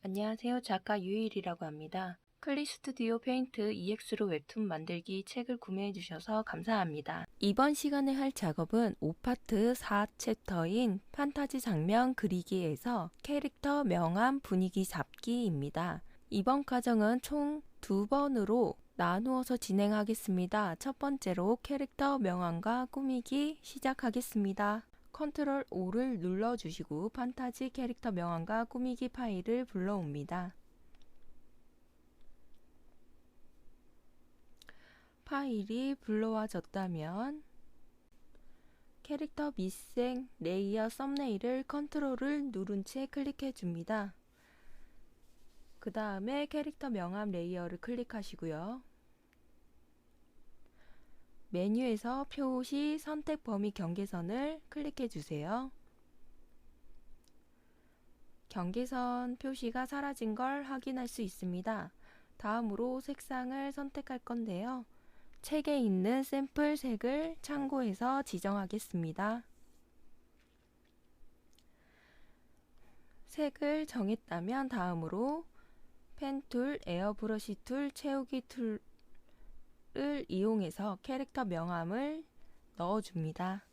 안녕하세요. 작가 유일이라고 합니다. 클릭스투디오 페인트 EX로 웹툰 만들기 책을 구매해 주셔서 감사합니다. 이번 시간에 할 작업은 5파트 4챕터인 판타지 장면 그리기에서 캐릭터 명암 분위기 잡기입니다. 이번 과정은 총 2번으로 나누어서 진행하겠습니다. 첫 번째로 캐릭터 명암과 꾸미기 시작하겠습니다. 컨트롤 O를 눌러주시고 판타지 캐릭터 명암과 꾸미기 파일을 불러옵니다. 파일이 불러와졌다면 캐릭터 밑생 레이어 썸네일을 컨트롤을 누른 채 클릭해 줍니다. 그 다음에 캐릭터 명암 레이어를 클릭하시고요. 메뉴에서 표시 선택 범위 경계선을 클릭해 주세요. 경계선 표시가 사라진 걸 확인할 수 있습니다. 다음으로 색상을 선택할 건데요. 책에 있는 샘플 색을 참고해서 지정하겠습니다. 색을 정했다면 다음으로 펜 툴, 에어브러시 툴, 채우기 툴을 이용해서 캐릭터 명암을 넣어줍니다.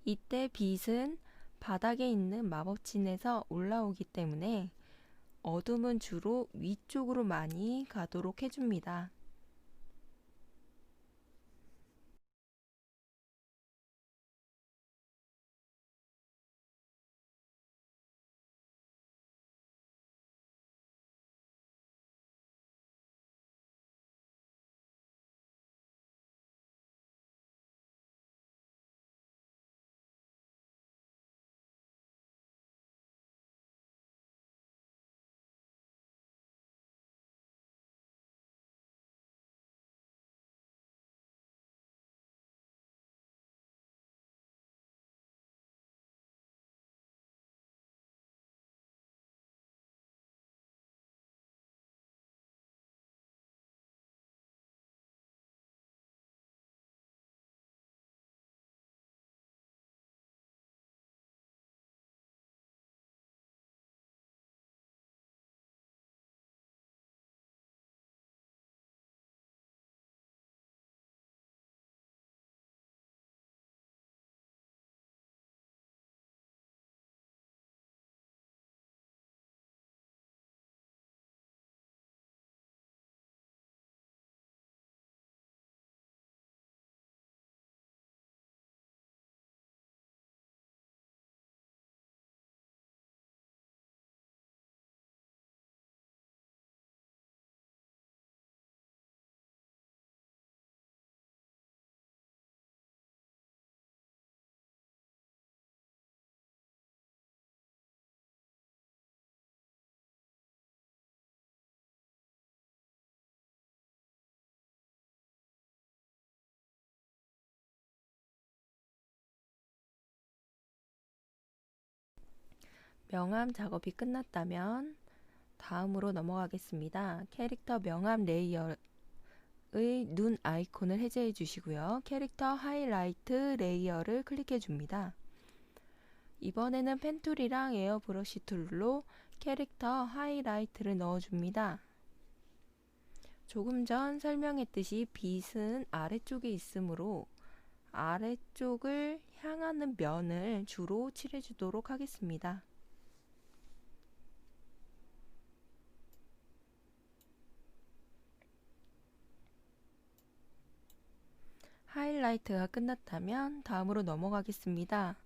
이때 빛은 바닥에 있는 마법진에서 올라오기 때문에 어둠은 주로 위쪽으로 많이 가도록 해줍니다. 명암 작업이 끝났다면 다음으로 넘어가겠습니다. 캐릭터 명암 레이어의 눈 아이콘을 해제해 주시고요. 캐릭터 하이라이트 레이어를 클릭해 줍니다. 이번에는 펜툴이랑 에어브러시 툴로 캐릭터 하이라이트를 넣어줍니다. 조금 전 설명했듯이 빛은 아래쪽에 있으므로 아래쪽을 향하는 면을 주로 칠해주도록 하겠습니다. 하이라이트가 끝났다면 다음으로 넘어가겠습니다.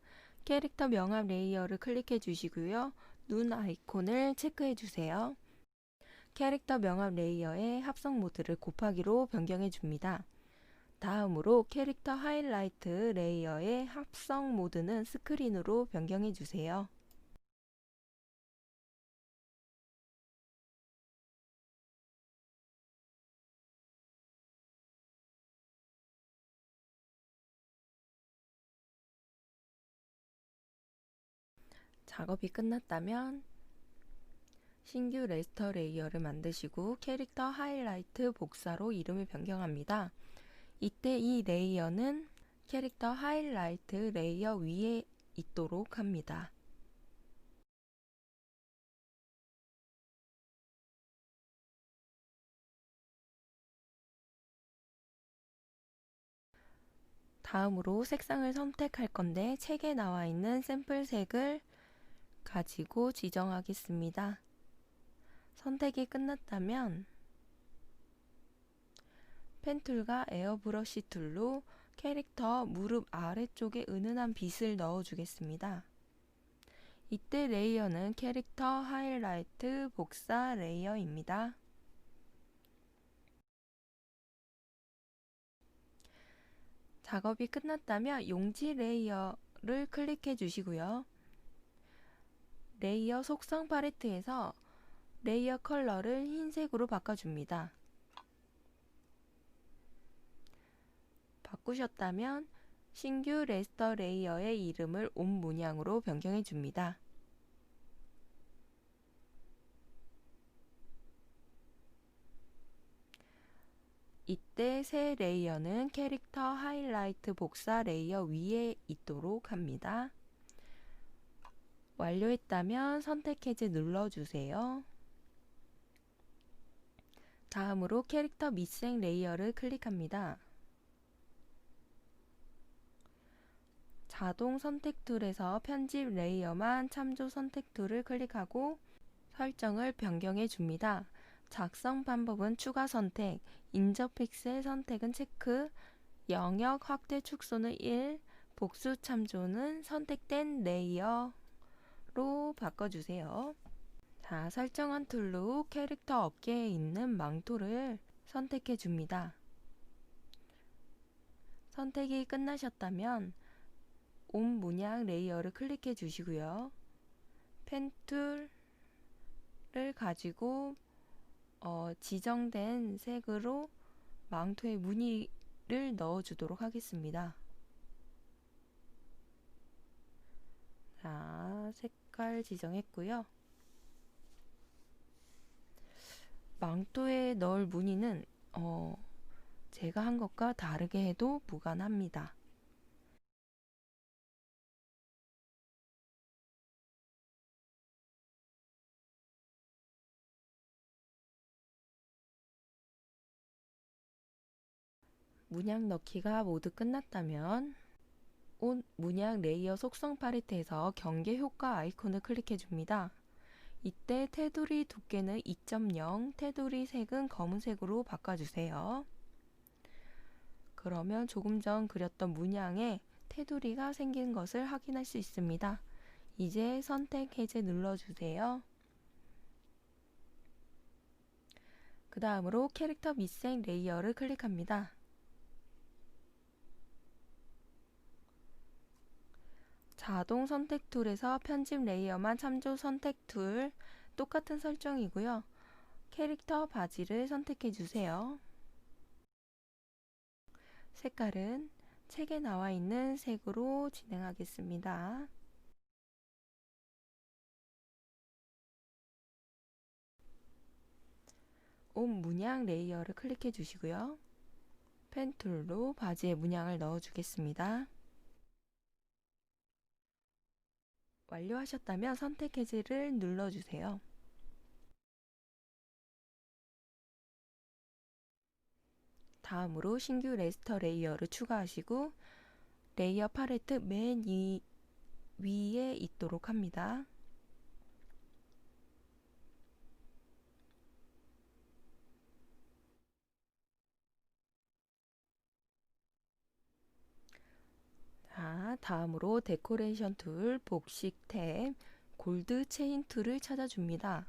캐릭터 명암 레이어를 클릭해 주시고요. 눈 아이콘을 체크해 주세요. 캐릭터 명암 레이어의 합성 모드를 곱하기로 변경해 줍니다. 다음으로 캐릭터 하이라이트 레이어의 합성 모드는 스크린으로 변경해 주세요. 작업이 끝났다면 신규 레스터 레이어를 만드시고 캐릭터 하이라이트 복사로 이름을 변경합니다. 이때 이 레이어는 캐릭터 하이라이트 레이어 위에 있도록 합니다. 다음으로 색상을 선택할 건데 책에 나와 있는 샘플 색을 가지고 지정하겠습니다. 선택이 끝났다면 펜툴과 에어브러쉬 툴로 캐릭터 무릎 아래쪽에 은은한 빛을 넣어주겠습니다. 이때 레이어는 캐릭터 하이라이트 복사 레이어입니다. 작업이 끝났다면 용지 레이어를 클릭해 주시고요. 레이어 속성 팔레트에서 레이어 컬러를 흰색으로 바꿔줍니다. 바꾸셨다면 신규 레스터 레이어의 이름을 옷 문양으로 변경해 줍니다. 이때 새 레이어는 캐릭터 하이라이트 복사 레이어 위에 있도록 합니다. 완료했다면 선택 해제 눌러주세요. 다음으로 캐릭터 밑색 레이어를 클릭합니다. 자동 선택 툴에서 편집 레이어만 참조 선택 툴을 클릭하고 설정을 변경해 줍니다. 작성 방법은 추가 선택, 인접 픽셀 선택은 체크, 영역 확대 축소는 1, 복수 참조는 선택된 레이어로 바꿔주세요. 자, 설정한 툴로 캐릭터 어깨에 있는 망토를 선택해 줍니다. 선택이 끝나셨다면 옷 문양 레이어를 클릭해 주시고요. 펜 툴을 가지고 지정된 색으로 망토에 무늬를 넣어주도록 하겠습니다. 자, 색깔 지정했고요. 망토에 넣을 무늬는 제가 한 것과 다르게 해도 무관합니다. 문양 넣기가 모두 끝났다면 옷 문양 레이어 속성 팔레트에서 경계 효과 아이콘을 클릭해 줍니다. 이때 테두리 두께는 2.0, 테두리 색은 검은색으로 바꿔주세요. 그러면 조금 전 그렸던 문양에 테두리가 생긴 것을 확인할 수 있습니다. 이제 선택 해제 눌러주세요. 그 다음으로 캐릭터 밑색 레이어를 클릭합니다. 자동 선택 툴에서 편집 레이어만 참조 선택 툴 똑같은 설정이고요. 캐릭터 바지를 선택해 주세요. 색깔은 책에 나와 있는 색으로 진행하겠습니다. 옷 문양 레이어를 클릭해 주시고요. 펜 툴로 바지에 문양을 넣어 주겠습니다. 완료하셨다면 선택 해제를 눌러주세요. 다음으로 신규 레스터 레이어를 추가하시고 레이어 팔레트 맨 위에 있도록 합니다. 자, 다음으로 데코레이션 툴, 복식 탭, 골드 체인 툴을 찾아줍니다.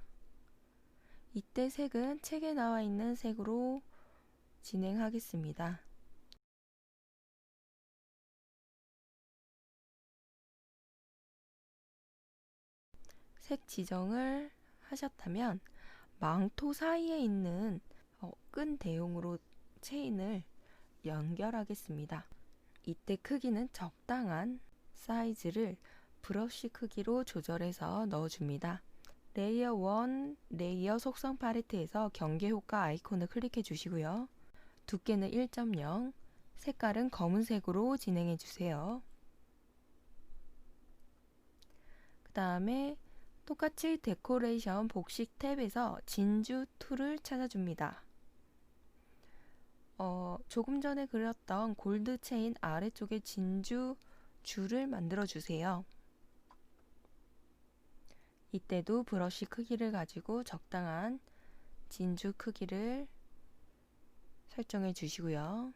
이때 색은 책에 나와 있는 색으로 진행하겠습니다. 색 지정을 하셨다면 망토 사이에 있는 끈 대용으로 체인을 연결하겠습니다. 이때 크기는 적당한 사이즈를 브러쉬 크기로 조절해서 넣어줍니다. 레이어 1 레이어 속성 팔레트에서 경계 효과 아이콘을 클릭해 주시고요. 두께는 1.0, 색깔은 검은색으로 진행해 주세요. 그 다음에 똑같이 데코레이션 복식 탭에서 진주 툴을 찾아줍니다. 조금 전에 그렸던 골드 체인 아래쪽에 진주 줄을 만들어 주세요. 이때도 브러쉬 크기를 가지고 적당한 진주 크기를 설정해 주시고요.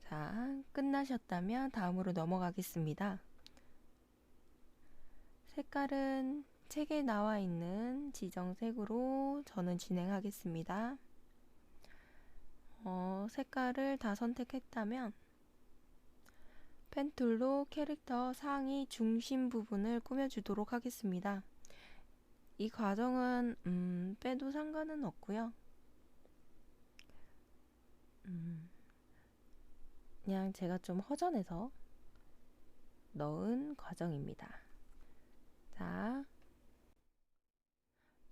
자, 끝나셨다면 다음으로 넘어가겠습니다. 색깔은 책에 나와 있는 지정색으로 저는 진행하겠습니다. 색깔을 다 선택했다면 펜툴로 캐릭터 상의 중심 부분을 꾸며주도록 하겠습니다. 이 과정은 빼도 상관은 없고요. 그냥 제가 좀 허전해서 넣은 과정입니다. 자,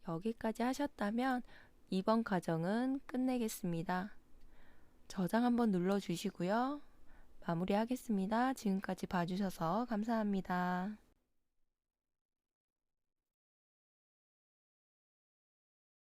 여기까지 하셨다면 이번 과정은 끝내겠습니다. 저장 한번 눌러주시고요. 마무리하겠습니다. 지금까지 봐주셔서 감사합니다.